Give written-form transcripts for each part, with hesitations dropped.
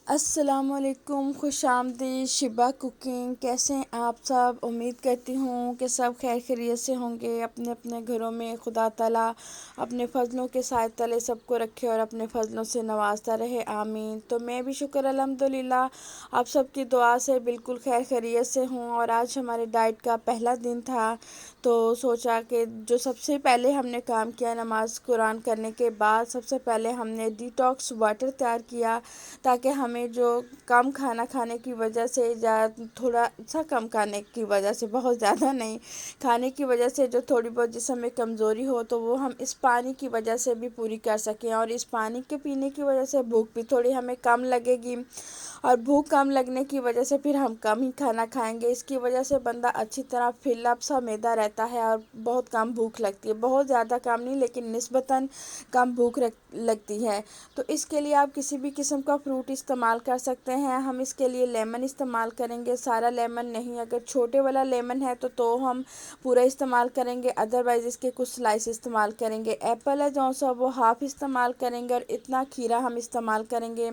السلام علیکم، خوش آمدید شبہ کوکنگ۔ کیسے ہیں آپ سب؟ امید کرتی ہوں کہ سب خیر خیریت سے ہوں گے۔ اپنے اپنے گھروں میں خدا تعالیٰ اپنے فضلوں کے سائے تلے سب کو رکھے اور اپنے فضلوں سے نوازتا رہے، آمین۔ تو میں بھی شکر الحمدللہ آپ سب کی دعا سے بالکل خیر خیریت سے ہوں۔ اور آج ہمارے ڈائٹ کا پہلا دن تھا، تو سوچا کہ جو سب سے پہلے ہم نے کام کیا، نماز قرآن کرنے کے بعد سب سے پہلے ہم نے ڈیٹاکس واٹر تیار کیا، تاکہ ہمیں جو کم کھانا کھانے کی وجہ سے یا تھوڑا سا کم کھانے کی وجہ سے، بہت زیادہ نہیں کھانے کی وجہ سے، جو تھوڑی بہت جسم میں کمزوری ہو تو وہ ہم اس پانی کی وجہ سے بھی پوری کر سکیں، اور اس پانی کے پینے کی وجہ سے بھوک بھی تھوڑی ہمیں کم لگے گی، اور بھوک کم لگنے کی وجہ سے پھر ہم کم ہی کھانا کھائیں گے۔ اس کی وجہ سے بندہ اچھی طرح فل اپ سا معدہ رہتا ہے اور بہت کم بھوک لگتی ہے، بہت زیادہ کم نہیں لیکن نسبتاً کم بھوک لگتی ہے۔ تو اس کے لیے آپ کسی بھی قسم کا فروٹ استعمال کر سکتے ہیں۔ ہم اس کے لیے لیمن استعمال کریں گے، سارا لیمن نہیں، اگر چھوٹے والا لیمن ہے تو ہم پورا استعمال کریں گے، ادروائز اس کے کچھ سلائس استعمال کریں گے۔ ایپل ہے جو سا وہ ہاف استعمال کریں گے، اور اتنا کھیرا ہم استعمال کریں گے،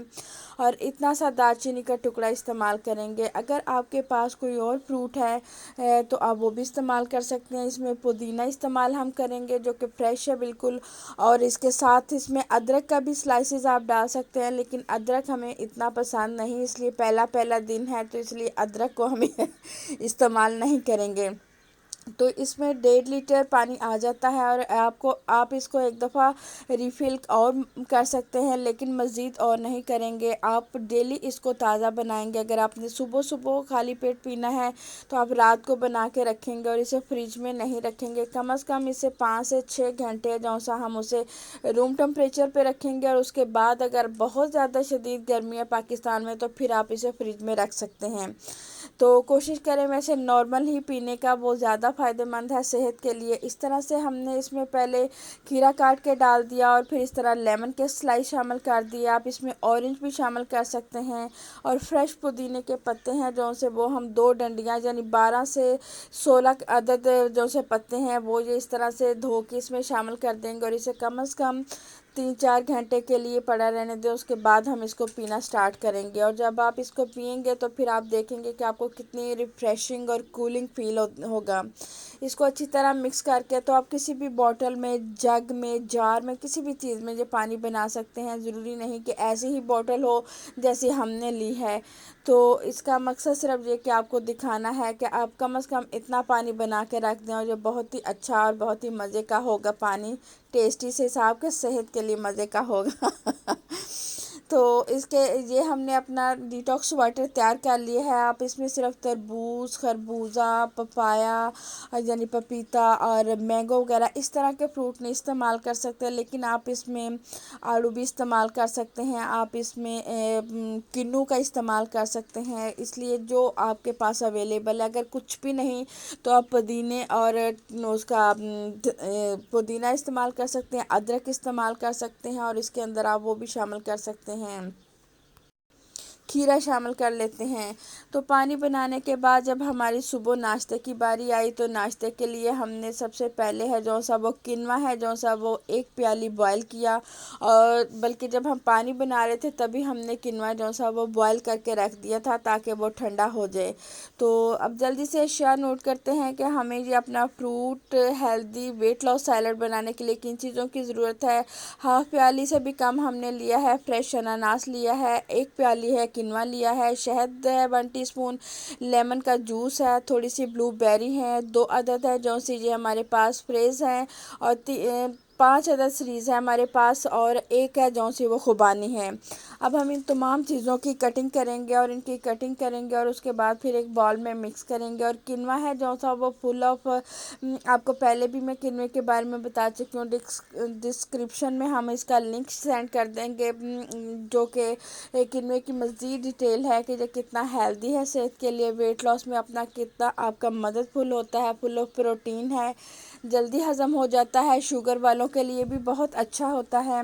اور اتنا سا دار چینی کا ٹکڑا استعمال کریں گے۔ اگر آپ کے پاس کوئی اور فروٹ ہے تو آپ وہ بھی استعمال کر سکتے ہیں۔ اس میں پودینہ استعمال ہم کریں گے جو کہ فریش ہے بالکل، اور اس کے ساتھ اس میں ادرک کا بھی سلائسز آپ ڈال سکتے ہیں، لیکن ادرک ہمیں اتنا پسند نہیں، اس لیے پہلا دن ہے تو اس لیے ادرک کو ہم استعمال نہیں کریں گے۔ تو اس میں 1.5 لیٹر پانی آ جاتا ہے، اور آپ اس کو ایک دفعہ ریفل اور کر سکتے ہیں، لیکن مزید اور نہیں کریں گے۔ آپ ڈیلی اس کو تازہ بنائیں گے۔ اگر آپ نے صبح خالی پیٹ پینا ہے تو آپ رات کو بنا کے رکھیں گے، اور اسے فریج میں نہیں رکھیں گے، کم از کم اسے 5 سے 6 گھنٹے جو سا ہم اسے روم ٹمپریچر پہ رکھیں گے، اور اس کے بعد اگر بہت زیادہ شدید گرمی ہے پاکستان میں تو پھر آپ اسے فریج میں رکھ سکتے ہیں۔ تو کوشش کریں ویسے نارمل ہی پینے کا، وہ زیادہ فائدہ مند ہے صحت کے لیے۔ اس طرح سے ہم نے اس میں پہلے کھیرا کاٹ کے ڈال دیا، اور پھر اس طرح لیمن کے سلائس شامل کر دیا۔ آپ اس میں اورنج بھی شامل کر سکتے ہیں، اور فریش پودینے کے پتے ہیں جو سے وہ ہم 2 ڈنڈیاں یعنی 12 سے 16 عدد جو سے پتے ہیں وہ یہ اس طرح سے دھو کے اس میں شامل کر دیں گے، اور اسے کم از کم 3-4 گھنٹے کے لیے پڑا رہنے دیں۔ اس کے بعد ہم اس کو پینا سٹارٹ کریں گے، اور جب آپ اس کو پئیں گے تو پھر آپ دیکھیں گے کہ آپ کو کتنی ریفریشنگ اور کولنگ فیل ہوگا۔ اس کو اچھی طرح مکس کر کے تو آپ کسی بھی بوٹل میں، جگ میں، جار میں، کسی بھی چیز میں یہ پانی بنا سکتے ہیں۔ ضروری نہیں کہ ایسی ہی بوٹل ہو جیسی ہم نے لی ہے۔ تو اس کا مقصد صرف یہ کہ آپ کو دکھانا ہے کہ آپ کم از کم اتنا پانی بنا کے رکھ دیں، اور جو بہت ہی اچھا اور بہت ہی مزے کا ہوگا پانی، ٹیسٹی سے حساب کے صحت کے لیے مزے کا ہوگا۔ تو یہ ہم نے اپنا ڈیٹاکس واٹر تیار کر لیا ہے۔ آپ اس میں صرف تربوز، خربوزہ، پپایا یعنی پپیتا اور مینگو وغیرہ اس طرح کے فروٹ نہیں استعمال کر سکتے، لیکن آپ اس میں آڑو بھی استعمال کر سکتے ہیں، آپ اس میں کنو کا استعمال کر سکتے ہیں۔ اس لیے جو آپ کے پاس اویلیبل ہے، اگر کچھ بھی نہیں تو آپ پودینے اور اس کا پودینہ استعمال کر سکتے ہیں، ادرک استعمال کر سکتے ہیں، اور اس کے اندر آپ وہ بھی شامل کر سکتے ہیں، کھیرا شامل کر لیتے ہیں۔ تو پانی بنانے کے بعد جب ہماری صبح ناشتے کی باری آئی تو ناشتے کے لیے ہم نے سب سے پہلے ہے جو سا وہ قنوہ ہے جو سا وہ 1 پیالی بوائل کیا، اور بلکہ جب ہم پانی بنا رہے تھے تبھی ہم نے قنوہ جو سا وہ بوائل کر کے رکھ دیا تھا تاکہ وہ ٹھنڈا ہو جائے۔ تو اب جلدی سے اشیاء نوٹ کرتے ہیں کہ ہمیں یہ اپنا fruit healthy weight loss salad بنانے کے لیے کن چیزوں کی ضرورت ہے۔ ہاف پیالی سے بھی کم ہم نے لیا ہے فریش انناس لیا ہے، 1 پیالی ہے قنوہ لیا ہے، شہد ہے 1 ٹی اسپون، لیمن کا جوس ہے، تھوڑی سی بلو بیری ہے، 2 عدد ہے جو سی یہ ہمارے پاس فریز ہیں، اور 5 عدد سیریز ہے ہمارے پاس، اور 1 ہے جو سی وہ خوبانی ہے۔ اب ہم ان تمام چیزوں کی کٹنگ کریں گے، اور اس کے بعد پھر ایک باؤل میں مکس کریں گے۔ اور قنوہ ہے جو سا وہ فل آف، آپ کو پہلے بھی میں قنوے کے بارے میں بتا چکی ہوں، ڈسکرپشن میں ہم اس کا لنک سینڈ کر دیں گے، جو کہ قنوے کی مزید ڈیٹیل ہے کہ یہ کتنا ہیلدی ہے صحت کے لیے، ویٹ لاس میں اپنا کتنا آپ کا مدد فل ہوتا ہے، فل آف پروٹین ہے، جلدی ہضم ہو جاتا ہے، شوگر والوں کے لیے بھی بہت اچھا ہوتا ہے۔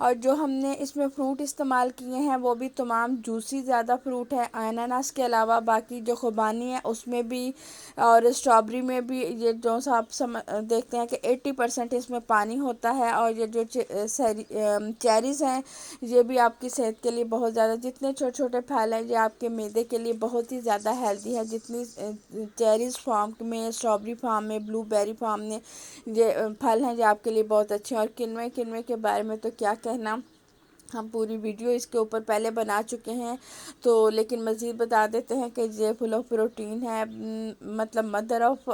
اور جو ہم نے اس میں فروٹ استعمال کیے ہیں وہ بھی تمام جوسی زیادہ فروٹ ہے، اناناس کے علاوہ باقی جو خوبانی ہے اس میں بھی اور اسٹرابری میں بھی یہ جو سا آپ دیکھتے ہیں کہ 80% اس میں پانی ہوتا ہے، اور یہ جو چیریز ہیں یہ بھی آپ کی صحت کے لیے بہت زیادہ، جتنے چھوٹے چھوٹے پھل ہیں یہ آپ کے معدے کے لیے بہت ہی زیادہ ہیلدی ہے، جتنی چیریز فارم میں، اسٹرابری فارم میں، بلو بیری فارم میں یہ پھل ہیں جو آپ کے لیے بہت اچھے ہیں۔ اور کنوے کے بارے میں تو کیا کہنا، ہم پوری ویڈیو اس کے اوپر پہلے بنا چکے ہیں، تو لیکن مزید بتا دیتے ہیں کہ یہ فل آف پروٹین ہے، مطلب مدر آف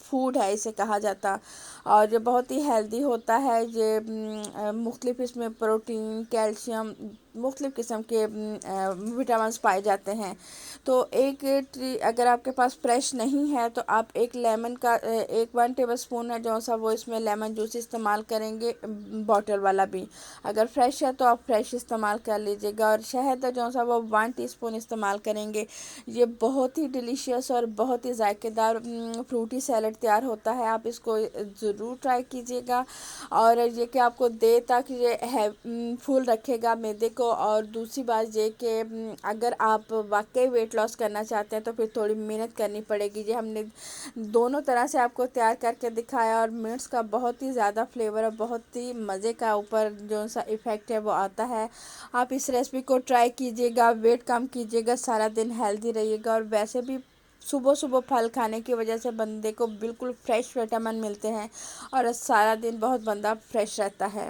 فوڈ ہے اسے کہا جاتا، اور یہ بہت ہی ہیلدی ہوتا ہے۔ یہ مختلف اس میں پروٹین، کیلشیم، مختلف قسم کے وٹامنس پائے جاتے ہیں۔ تو ایک اگر آپ کے پاس فریش نہیں ہے تو آپ ایک لیمن کا 1 ٹیبل اسپون ہے جو سا وہ اس میں لیمن جوس استعمال کریں گے، باٹل والا بھی۔ اگر فریش ہے تو آپ فریش استعمال کر لیجیے گا، اور شہد جو سا وہ 1 ٹی اسپون استعمال کریں گے۔ یہ بہت ہی ڈیلیشیس اور بہت ہی ذائقے دار فروٹی سیلڈ تیار ہوتا ہے، آپ اس کو ضرور ٹرائی کیجیے گا، اور یہ کہ آپ کو دیر تک یہ فل رکھے گا معدے کو۔ اور دوسری بات یہ کہ اگر آپ واقعی ویٹ لاس کرنا چاہتے ہیں تو پھر تھوڑی محنت کرنی پڑے گی۔ یہ ہم نے دونوں طرح سے آپ کو تیار کر کے دکھایا، اور منٹس کا بہت ہی زیادہ فلیور اور بہت ہی مزے کا اوپر جو سا ایفیکٹ ہے وہ آتا ہے۔ آپ اس ریسپی کو ٹرائی کیجیے گا، ویٹ کم کیجیے گا، سارا دن ہیلدی رہیے گا، اور ویسے بھی صبح صبح پھل کھانے کی وجہ سے بندے کو بالکل فریش وٹامن ملتے ہیں، اور سارا دن بہت بندہ فریش رہتا ہے۔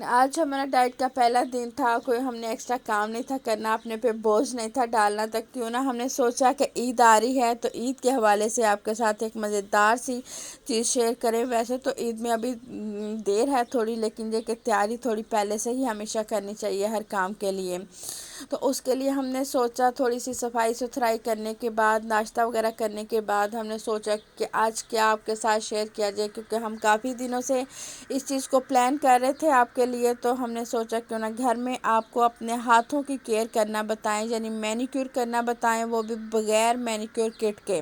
آج ہمارا ڈائٹ کا پہلا دن تھا، کوئی ہم نے ایکسٹرا کام نہیں تھا کرنا، اپنے پہ بوجھ نہیں تھا ڈالنا تک، کیوں نہ ہم نے سوچا کہ عید آ رہی ہے تو عید کے حوالے سے آپ کے ساتھ ایک مزیدار سی چیز شیئر کریں۔ ویسے تو عید میں ابھی دیر ہے تھوڑی، لیکن یہ کہ تیاری تھوڑی پہلے سے ہی ہمیشہ کرنی چاہیے ہر کام کے لیے۔ تو اس کے لیے ہم نے سوچا تھوڑی سی صفائی ستھرائی کرنے کے بعد، ناشتہ وغیرہ کرنے کے بعد ہم نے سوچا کہ آج کیا آپ کے ساتھ شیئر کیا جائے، کیونکہ ہم کافی دنوں سے اس چیز کو پلان کر رہے تھے آپ کے لیے۔ تو ہم نے سوچا کیوں نہ گھر میں آپ کو اپنے ہاتھوں کی کیئر کرنا بتائیں، یعنی مینیکیور کرنا بتائیں، وہ بھی بغیر مینیکیور کٹ کے۔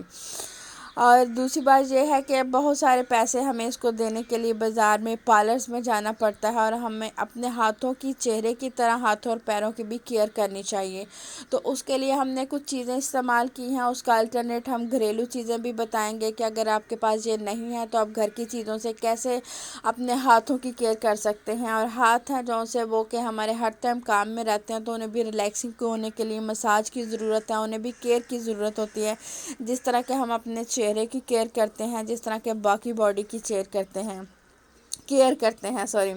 اور دوسری بات یہ ہے کہ بہت سارے پیسے ہمیں اس کو دینے کے لیے بازار میں، پارلرز میں جانا پڑتا ہے، اور ہمیں اپنے ہاتھوں کی، چہرے کی طرح ہاتھوں اور پیروں کی بھی کیئر کرنی چاہیے۔ تو اس کے لیے ہم نے کچھ چیزیں استعمال کی ہیں، اس کا الٹرنیٹ ہم گھریلو چیزیں بھی بتائیں گے کہ اگر آپ کے پاس یہ نہیں ہے تو آپ گھر کی چیزوں سے کیسے اپنے ہاتھوں کی کیئر کر سکتے ہیں۔ اور ہاتھ ہیں جو سے وہ کہ ہمارے ہر ٹائم کام میں رہتے ہیں، تو انہیں بھی ریلیکسنگ ہونے کے لیے مساج کی ضرورت ہے، انہیں بھی کیئر کی ضرورت ہوتی ہے، جس طرح کہ ہم اپنے چہرے کی کیئر کرتے ہیں، جس طرح کہ باقی باڈی کی کیئر کرتے ہیں سوری۔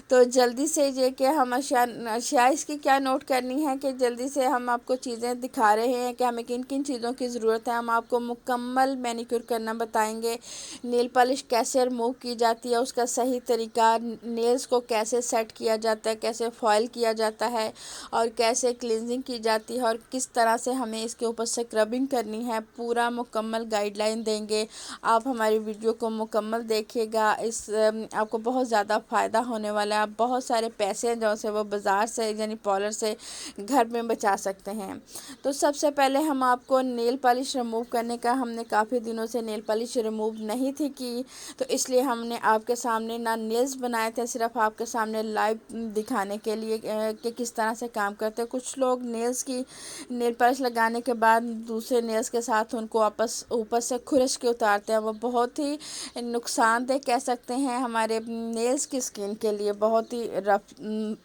تو جلدی سے یہ کہ ہم اشیاء اس کی کیا نوٹ کرنی ہے کہ جلدی سے ہم آپ کو چیزیں دکھا رہے ہیں کہ ہمیں کن کن چیزوں کی ضرورت ہے۔ ہم آپ کو مکمل مینیکیور کرنا بتائیں گے، نیل پالش کیسے ریموو کی جاتی ہے، اس کا صحیح طریقہ، نیلز کو کیسے سیٹ کیا جاتا ہے، کیسے فوائل کیا جاتا ہے، اور کیسے کلینزنگ کی جاتی ہے، اور کس طرح سے ہمیں اس کے اوپر سکربنگ کرنی ہے، پورا مکمل گائیڈ لائن دیں گے۔ آپ ہماری ویڈیو کو مکمل دیکھیے گا، اس آپ کو بہت زیادہ فائدہ ہونے والا ہے۔ آپ بہت سارے پیسے ہیں جو سے وہ بازار سے یعنی پارلر سے گھر میں بچا سکتے ہیں۔ تو سب سے پہلے ہم آپ کو نیل پالش ریموو کرنے کا، ہم نے کافی دنوں سے نیل پالش ریموو نہیں تھی کی، تو اس لیے ہم نے آپ کے سامنے نہ نیلز بنائے تھے، صرف آپ کے سامنے لائیو دکھانے کے لیے کہ کس طرح سے کام کرتے ہیں۔ کچھ لوگ نیل پالش لگانے کے بعد دوسرے نیلز کے ساتھ ان کو اوپر سے کھرچ کے اتارتے ہیں، وہ بہت ہی نقصان دہ کہہ سکتے ہیں ہمارے نیلز کی اسکن کے لیے، بہت ہی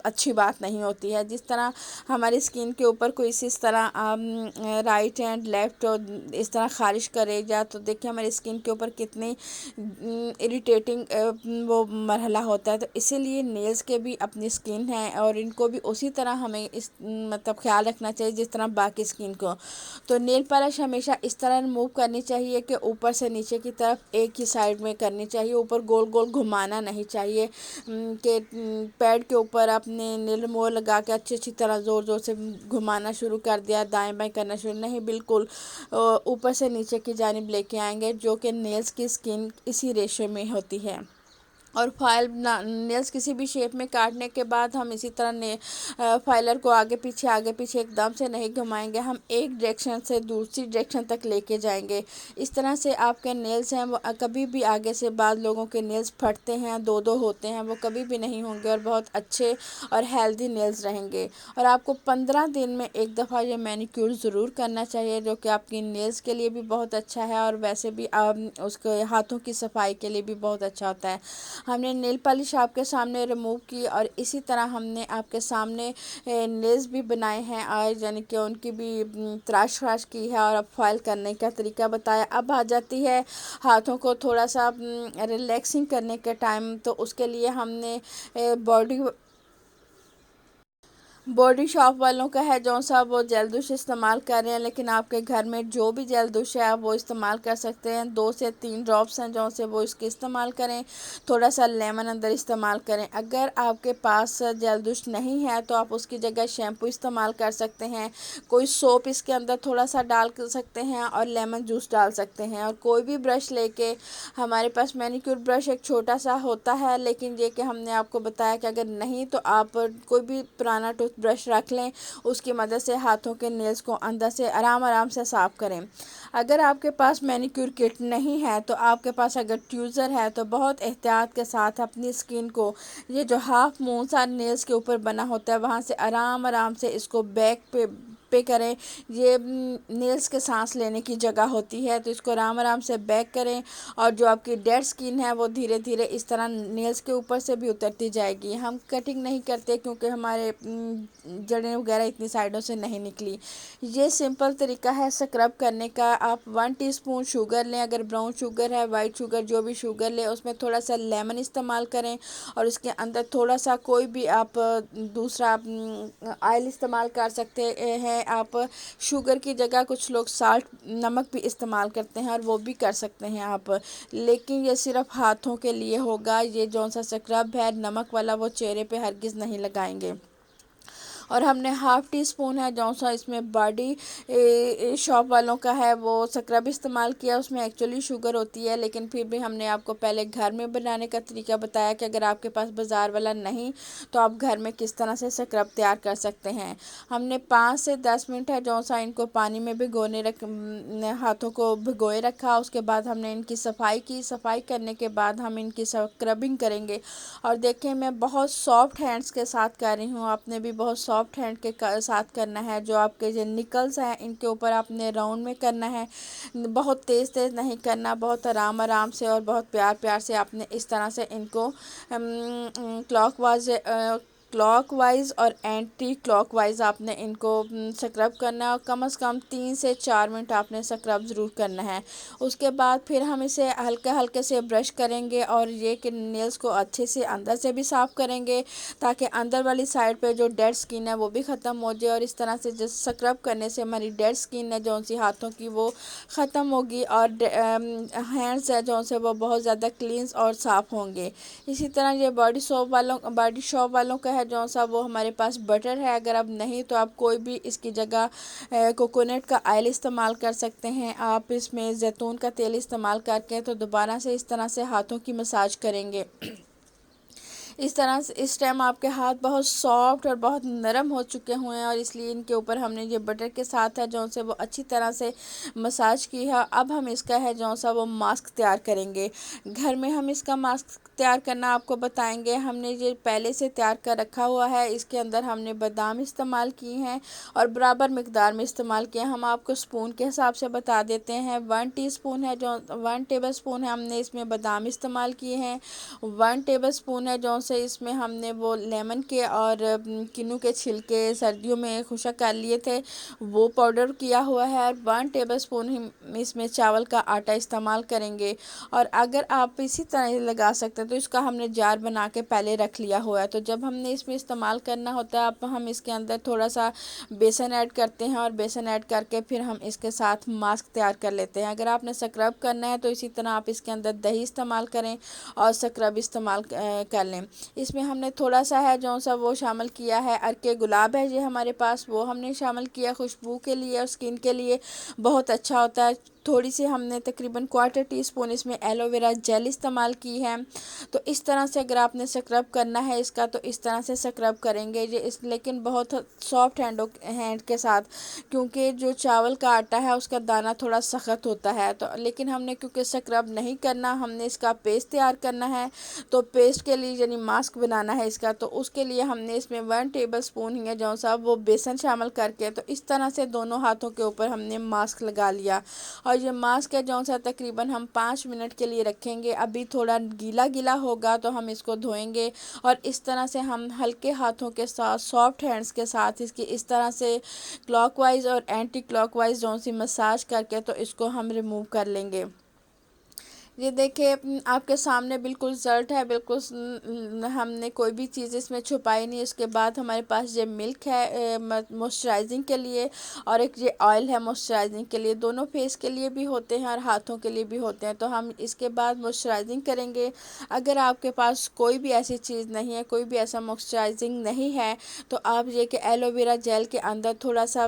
اچھی بات نہیں ہوتی ہے۔ جس طرح ہماری اسکن کے اوپر کوئی اس طرح رائٹ اینڈ لیفٹ اس طرح خارش کرے جا تو دیکھیں ہماری اسکن کے اوپر کتنی اریٹیٹنگ وہ مرحلہ ہوتا ہے۔ تو اسی لیے نیلز کے بھی اپنی اسکن ہے، اور ان کو بھی اسی طرح ہمیں مطلب خیال رکھنا چاہیے جس طرح باقی اسکن کو۔ تو نیل پالش ہمیشہ اس طرح ریموو کرنی چاہیے کہ اوپر سے نیچے کی طرف ایک ہی سائڈ میں کرنی چاہیے، اوپر گول گول گھمانا نہیں چاہیے کہ پیڈ کے اوپر اپنے نیل ریموور لگا کے اچھی طرح زور زور سے گھمانا شروع کر دیا، دائیں بائیں کرنا شروع نہیں، بالکل اوپر سے نیچے کی جانب لے کے آئیں گے، جو کہ نیلز کی اسکن اسی ریشو میں ہوتی ہے۔ اور فائل نیلز کسی بھی شیپ میں کاٹنے کے بعد ہم اسی طرح فائلر کو آگے پیچھے ایک دم سے نہیں گھمائیں گے، ہم ایک ڈائریکشن سے دوسری ڈائریکشن تک لے کے جائیں گے۔ اس طرح سے آپ کے نیلز ہیں وہ کبھی بھی آگے سے بعض لوگوں کے نیلز پھٹتے ہیں، دو ہوتے ہیں، وہ کبھی بھی نہیں ہوں گے اور بہت اچھے اور ہیلدی نیلز رہیں گے۔ اور آپ کو 15 دن میں ایک دفعہ یہ مینیکیور ضرور کرنا چاہیے، جو کہ آپ کی نیلز کے لیے بھی بہت اچھا ہے اور ویسے بھی اس کے ہاتھوں کی صفائی کے لیے بھی بہت اچھا ہوتا ہے۔ ہم نے نیل پالش آپ کے سامنے ریموو کی اور اسی طرح ہم نے آپ کے سامنے نیلز بھی بنائے ہیں اور یعنی کہ ان کی بھی تراش کی ہے اور اب فائل کرنے کا طریقہ بتایا۔ اب آ جاتی ہے ہاتھوں کو تھوڑا سا ریلیکسنگ کرنے کے ٹائم، تو اس کے لیے ہم نے باڈی شاپ والوں کا ہے جو سا وہ جیل دوش استعمال کر رہے ہیں، لیکن آپ کے گھر میں جو بھی جیل دوش ہے آپ وہ استعمال کر سکتے ہیں۔ 2 سے 3 ڈراپس ہیں جو سے وہ اس کے استعمال کریں، تھوڑا سا لیمن اندر استعمال کریں۔ اگر آپ کے پاس جیل دوش نہیں ہے تو آپ اس کی جگہ شیمپو استعمال کر سکتے ہیں، کوئی سوپ اس کے اندر تھوڑا سا ڈال سکتے ہیں اور لیمن جوس ڈال سکتے ہیں، اور کوئی بھی برش لے کے، ہمارے پاس مینیکیور برش ایک چھوٹا سا ہوتا ہے، لیکن یہ کہ ہم نے آپ کو بتایا کہ اگر نہیں تو آپ کوئی بھی پرانا ٹوتھ برش رکھ لیں، اس کی مدد سے ہاتھوں کے نیلز کو اندر سے آرام سے صاف کریں۔ اگر آپ کے پاس مینیکیور کٹ نہیں ہے تو آپ کے پاس اگر ٹیوزر ہے تو بہت احتیاط کے ساتھ اپنی سکن کو، یہ جو ہاف مون سا نیلز کے اوپر بنا ہوتا ہے وہاں سے آرام سے اس کو بیک پہ کریں۔ یہ نیلز کے سانس لینے کی جگہ ہوتی ہے، تو اس کو آرام سے بیک کریں، اور جو آپ کی ڈیڈ سکن ہے وہ دھیرے دھیرے اس طرح نیلز کے اوپر سے بھی اترتی جائے گی۔ ہم کٹنگ نہیں کرتے کیونکہ ہمارے جڑیں وغیرہ اتنی سائڈوں سے نہیں نکلی۔ یہ سمپل طریقہ ہے سکرب کرنے کا۔ آپ 1 ٹی اسپون شوگر لیں، اگر براؤن شوگر ہے، وائٹ شوگر، جو بھی شوگر لیں، اس میں تھوڑا سا لیمن استعمال کریں اور اس کے اندر تھوڑا سا کوئی بھی آپ دوسرا آئل استعمال کر سکتے ہیں۔ آپ شوگر کی جگہ کچھ لوگ سالٹ، نمک بھی استعمال کرتے ہیں اور وہ بھی کر سکتے ہیں آپ، لیکن یہ صرف ہاتھوں کے لیے ہوگا۔ یہ جو سا سکرب ہے نمک والا وہ چہرے پہ ہرگز نہیں لگائیں گے۔ اور ہم نے 1/2 ٹی اسپون ہے جو سا اس میں باڈی شاپ والوں کا ہے وہ سکرب استعمال کیا، اس میں ایکچولی شوگر ہوتی ہے، لیکن پھر بھی ہم نے آپ کو پہلے گھر میں بنانے کا طریقہ بتایا کہ اگر آپ کے پاس بازار والا نہیں تو آپ گھر میں کس طرح سے سکرب تیار کر سکتے ہیں۔ ہم نے 5 سے 10 منٹ ہے جو سا ان کو پانی میں ہاتھوں کو بھگوئے رکھا، اس کے بعد ہم نے ان کی صفائی کی۔ صفائی کرنے کے بعد ہم ان کی سکربنگ کریں گے، اور دیکھیں میں بہت سافٹ ہینڈز کے ساتھ کر رہی ہوں، آپ نے بھی بہت سافٹ ہینڈ کے ساتھ کرنا ہے۔ جو آپ کے جو نکلز ہیں ان کے اوپر آپ نے راؤنڈ میں کرنا ہے، بہت تیز نہیں کرنا، بہت آرام سے اور بہت پیار سے آپ نے اس طرح سے ان کو کلاک وائز اور اینٹی کلاک وائز آپ نے ان کو سکرب کرنا ہے، اور کم از کم 3 سے 4 منٹ آپ نے سکرب ضرور کرنا ہے۔ اس کے بعد پھر ہم اسے ہلکے سے برش کریں گے، اور یہ کہ نیلز کو اچھے سے اندر سے بھی صاف کریں گے تاکہ اندر والی سائڈ پہ جو ڈیڈ سکن ہے وہ بھی ختم ہو جائے، اور اس طرح سے جو سکرب کرنے سے ہماری ڈیڈ سکن ہے جو سی ہاتھوں کی وہ ختم ہوگی، اور ہینڈز ہے جو سے وہ بہت زیادہ کلینز اور صاف ہوں گے۔ اسی طرح یہ باڈی شاپ والوں کا ہے جو سا وہ ہمارے پاس بٹر ہے، اگر اب نہیں تو آپ کوئی بھی اس کی جگہ کوکونٹ کا آئل استعمال کر سکتے ہیں، آپ اس میں زیتون کا تیل استعمال کر کے تو دوبارہ سے اس طرح سے ہاتھوں کی مساج کریں گے۔ اس طرح سے اس ٹائم آپ کے ہاتھ بہت سافٹ اور بہت نرم ہو چکے ہوئے ہیں، اور اس لیے ان کے اوپر ہم نے یہ بٹر کے ساتھ ہے جو سے وہ اچھی طرح سے مساج کی ہے۔ اب ہم اس کا ہے جو سا وہ ماسک تیار کریں گے۔ گھر میں ہم اس کا ماسک تیار کرنا آپ کو بتائیں گے۔ ہم نے یہ پہلے سے تیار کر رکھا ہوا ہے، اس کے اندر ہم نے بادام استعمال کی ہیں اور برابر مقدار میں استعمال کیا۔ ہم آپ کو سپون کے حساب سے بتا دیتے ہیں۔ 1 ٹی اسپون ہے 1 ٹیبل اسپون ہے ہم نے اس میں بادام استعمال کیے ہیں۔ 1 ٹیبل اسپون ہے جو سے اس میں ہم نے وہ لیمن کے اور کنو کے چھلکے سردیوں میں خشک کر لیے تھے وہ پاؤڈر کیا ہوا ہے، اور 1 ٹیبل اسپون اس میں چاول کا آٹا استعمال کریں گے۔ اور اگر آپ اسی طرح لگا سکتے ہیں تو اس کا ہم نے جار بنا کے پہلے رکھ لیا ہوا ہے، تو جب ہم نے اس میں استعمال کرنا ہوتا ہے اب ہم اس کے اندر تھوڑا سا بیسن ایڈ کرتے ہیں، اور بیسن ایڈ کر کے پھر ہم اس کے ساتھ ماسک تیار کر لیتے ہیں۔ اگر آپ نے سکرب کرنا ہے تو اسی طرح آپ اس کے اندر دہی استعمال کریں اور سکرب استعمال کر لیں۔ اس میں ہم نے تھوڑا سا ہے جو سا وہ شامل کیا ہے عرق گلاب ہے یہ ہمارے پاس، وہ ہم نے شامل کیا خوشبو کے لیے اور سکن کے لیے بہت اچھا ہوتا ہے۔ تھوڑی سی ہم نے تقریباً کوارٹر ٹی اسپون اس میں ایلو ویرا جیل استعمال کی ہے۔ تو اس طرح سے اگر آپ نے سکرب کرنا ہے اس کا تو اس طرح سے سکرب کریں گے لیکن بہت سافٹ ہینڈ کے ساتھ، کیونکہ جو چاول کا آٹا ہے اس کا دانہ تھوڑا سخت ہوتا ہے، تو لیکن ہم نے کیونکہ سکرب نہیں کرنا، ہم نے اس کا پیسٹ تیار کرنا ہے، تو پیسٹ کے لیے یعنی ماسک بنانا ہے اس کا، تو اس کے لیے ہم نے اس میں 1 ٹیبل اسپون ہی ہے جو سا وہ بیسن شامل کر کے، تو اس طرح سے دونوں ہاتھوں کے اوپر ہم نے ماسک لگا لیا، اور یہ ماسک ہے جو سا تقریباً ہم 5 منٹ کے لیے رکھیں گے۔ ابھی تھوڑا گیلا گیلا ہوگا تو ہم اس کو دھوئیں گے، اور اس طرح سے ہم ہلکے ہاتھوں کے ساتھ سافٹ ہینڈز کے ساتھ اس طرح سے کلاک وائز اور اینٹی کلاک وائز جو سی مساج کر کے تو اس کو ہم ریموو کر لیں گے۔ یہ دیکھیں آپ کے سامنے بالکل رزلٹ ہے، بالکل ہم نے کوئی بھی چیز اس میں چھپائی نہیں۔ اس کے بعد ہمارے پاس یہ ملک ہے موئسچرائزنگ کے لیے، اور ایک یہ آئل ہے موئسچرائزنگ کے لیے، دونوں فیس کے لیے بھی ہوتے ہیں اور ہاتھوں کے لیے بھی ہوتے ہیں۔ تو ہم اس کے بعد موئسچرائزنگ کریں گے۔ اگر آپ کے پاس کوئی بھی ایسی چیز نہیں ہے، کوئی بھی ایسا موئسچرائزنگ نہیں ہے، تو آپ یہ کہ ایلو ویرا جیل کے اندر تھوڑا سا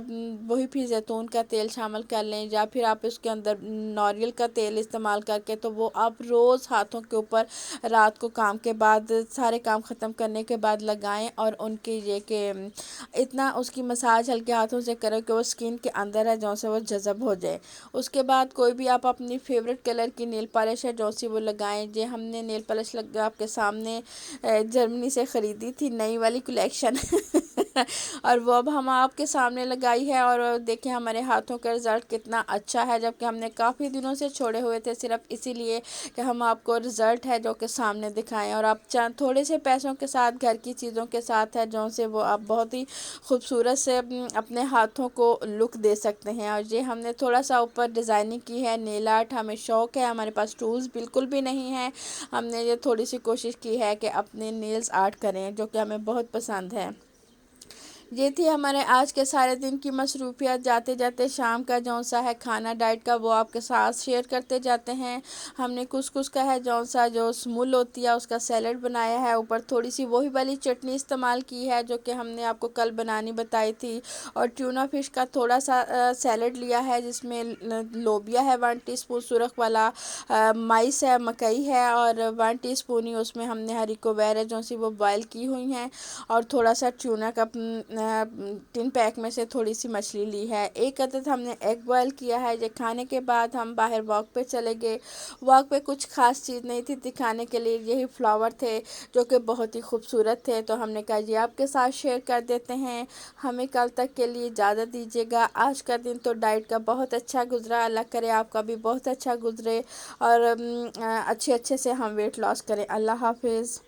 وہی بھی زیتون کا تیل شامل کر لیں، یا پھر آپ اس کے اندر ناریل کا تیل استعمال کر کے تو وہ آپ روز ہاتھوں کے اوپر رات کو کام کے بعد، سارے کام ختم کرنے کے بعد لگائیں، اور ان کی یہ کہ اتنا اس کی مساج ہلکے ہاتھوں سے کریں کہ وہ اسکن کے اندر ہے جو سے وہ جذب ہو جائے۔ اس کے بعد کوئی بھی آپ اپنی فیوریٹ کلر کی نیل پالش ہے جو سی وہ لگائیں۔ یہ ہم نے نیل پالش آپ کے سامنے جرمنی سے خریدی تھی، نئی والی کلیکشن اور وہ اب ہم آپ کے سامنے لگائی ہے، اور دیکھیں ہمارے ہاتھوں کا رزلٹ کتنا اچھا ہے، جبکہ ہم نے کافی دنوں سے چھوڑے ہوئے تھے صرف اسی لیے کہ ہم آپ کو رزلٹ ہے جو کہ سامنے دکھائیں، اور آپ چند تھوڑے سے پیسوں کے ساتھ گھر کی چیزوں کے ساتھ ہے جو سے وہ آپ بہت ہی خوبصورت سے اپنے ہاتھوں کو لک دے سکتے ہیں۔ اور یہ ہم نے تھوڑا سا اوپر ڈیزائننگ کی ہے، نیل آرٹ ہمیں شوق ہے، ہمارے پاس ٹولز بالکل بھی نہیں ہیں، ہم نے یہ تھوڑی سی کوشش کی ہے کہ اپنے نیلز آرٹ کریں جو کہ ہمیں بہت پسند ہے۔ یہ تھی ہمارے آج کے سارے دن کی مصروفیات، جاتے جاتے شام کا جون سا ہے کھانا ڈائٹ کا وہ آپ کے ساتھ شیئر کرتے جاتے ہیں۔ ہم نے کس کا ہے جون سا جو سمول ہوتی ہے اس کا سیلڈ بنایا ہے، اوپر تھوڑی سی وہی والی چٹنی استعمال کی ہے جو کہ ہم نے آپ کو کل بنانی بتائی تھی، اور ٹیونا فش کا تھوڑا سا سیلڈ لیا ہے جس میں لوبیا ہے 1 ٹی اسپون سرخ والا، مائس ہے مکئی ہے، اور 1 ٹی اسپون ہی اس میں ہم نے ہریکو ویر ہے جو سی وہ بوائل کی ہوئی ہیں، اور تھوڑا سا ٹیونا کا ٹن پیک میں سے تھوڑی سی مچھلی لی ہے، 1 عدد ہم نے ایگ بوائل کیا ہے۔ یہ کھانے کے بعد ہم باہر واک پہ چلے گئے، واک پہ کچھ خاص چیز نہیں تھی دکھانے کے لیے، یہی فلاور تھے جو کہ بہت ہی خوبصورت تھے، تو ہم نے کہا یہ آپ کے ساتھ شیئر کر دیتے ہیں۔ ہمیں کل تک کے لیے اجازت دیجیے گا۔ آج کا دن تو ڈائٹ کا بہت اچھا گزرا، اللہ کرے آپ کا بھی بہت اچھا گزرے، اور اچھے سے ہم ویٹ لاس کریں۔ اللہ حافظ۔